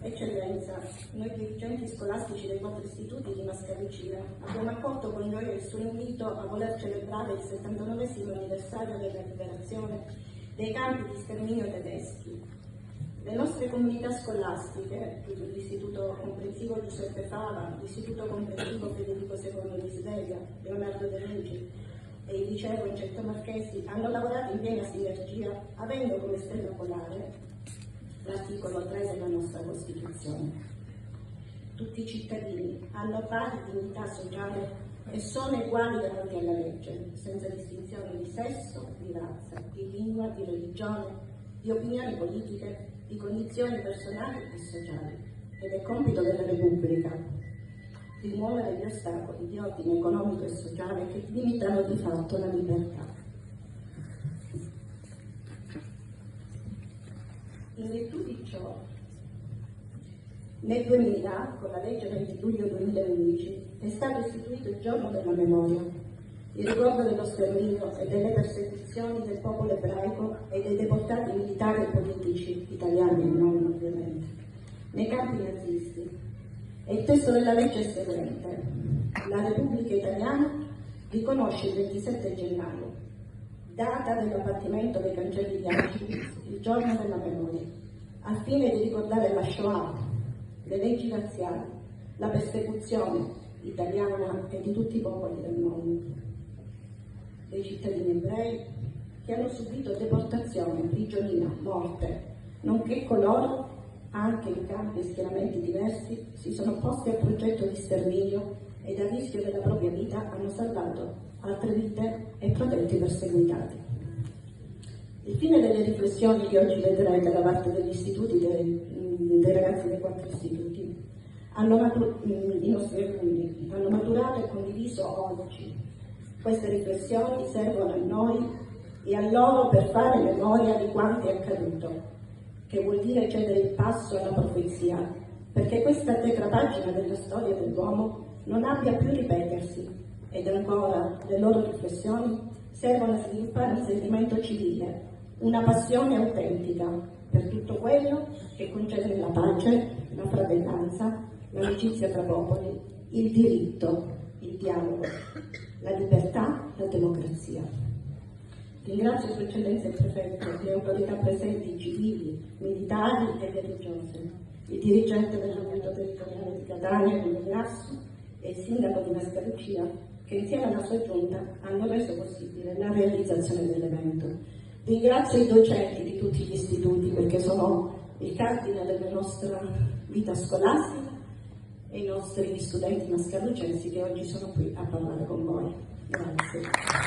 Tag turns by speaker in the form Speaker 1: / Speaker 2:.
Speaker 1: Eccellenza, noi dirigenti scolastici dei 4 istituti di Mascalucia abbiamo accolto con gioia il suo invito a voler celebrare il 79° anniversario della liberazione dei campi di sterminio tedeschi. Le nostre comunità scolastiche, l'Istituto Comprensivo Giuseppe Fava, l'Istituto Comprensivo Federico II di Sveglia, Leonardo De Vinci e il liceo Concetto Marchesi, hanno lavorato in piena sinergia, avendo come stella polare l'articolo 3 della nostra Costituzione. Tutti i cittadini hanno pari dignità sociale e sono uguali davanti alla legge, senza distinzione di sesso, di razza, di lingua, di religione, di opinioni politiche, di condizioni personali e sociali. Ed è compito della Repubblica rimuovere gli ostacoli di ordine economico e sociale che limitano di fatto la libertà. In virtù di ciò, nel 2000, con la legge 20 luglio 2011, è stato istituito il Giorno della Memoria, il ricordo dello sterminio e delle persecuzioni del popolo ebraico e dei deportati militari e politici, italiani e non ovviamente, nei campi nazisti. E il testo della legge è il seguente: la Repubblica Italiana riconosce il 27 gennaio, data dell'abbattimento dei cancelli di Auschwitz, il giorno della memoria, al fine di ricordare la Shoah, le leggi razziali, la persecuzione italiana e di tutti i popoli del mondo, dei cittadini ebrei che hanno subito deportazione, prigionia, morte, nonché coloro, anche in campi e schieramenti diversi, si sono opposti al progetto di sterminio ed a rischio della propria vita hanno salvato altre vite e protetti i perseguitati. Il fine delle riflessioni che oggi vedrete da parte degli istituti, dei ragazzi dei 4 istituti, i nostri alunni, hanno maturato e condiviso oggi. Queste riflessioni servono a noi e a loro per fare memoria di quanto è accaduto, che vuol dire cedere il passo alla profezia, perché questa tetra pagina della storia dell'uomo non abbia più ripetersi. Ed ancora, le loro riflessioni servono a sviluppare un sentimento civile, una passione autentica per tutto quello che concerne la pace, la fratellanza, l'amicizia tra popoli, il diritto, il dialogo, la libertà, la democrazia. Ringrazio Sua Eccellenza il Prefetto, le autorità presenti civili, militari e religiose, il dirigente del movimento territoriale di Catania, Luigi Grasso, e il sindaco di Mascalucia, che insieme alla sua giunta hanno reso possibile la realizzazione dell'evento. Ringrazio i docenti di tutti gli istituti perché sono il cardine della nostra vita scolastica e i nostri studenti mascalucensi che oggi sono qui a parlare con voi. Grazie.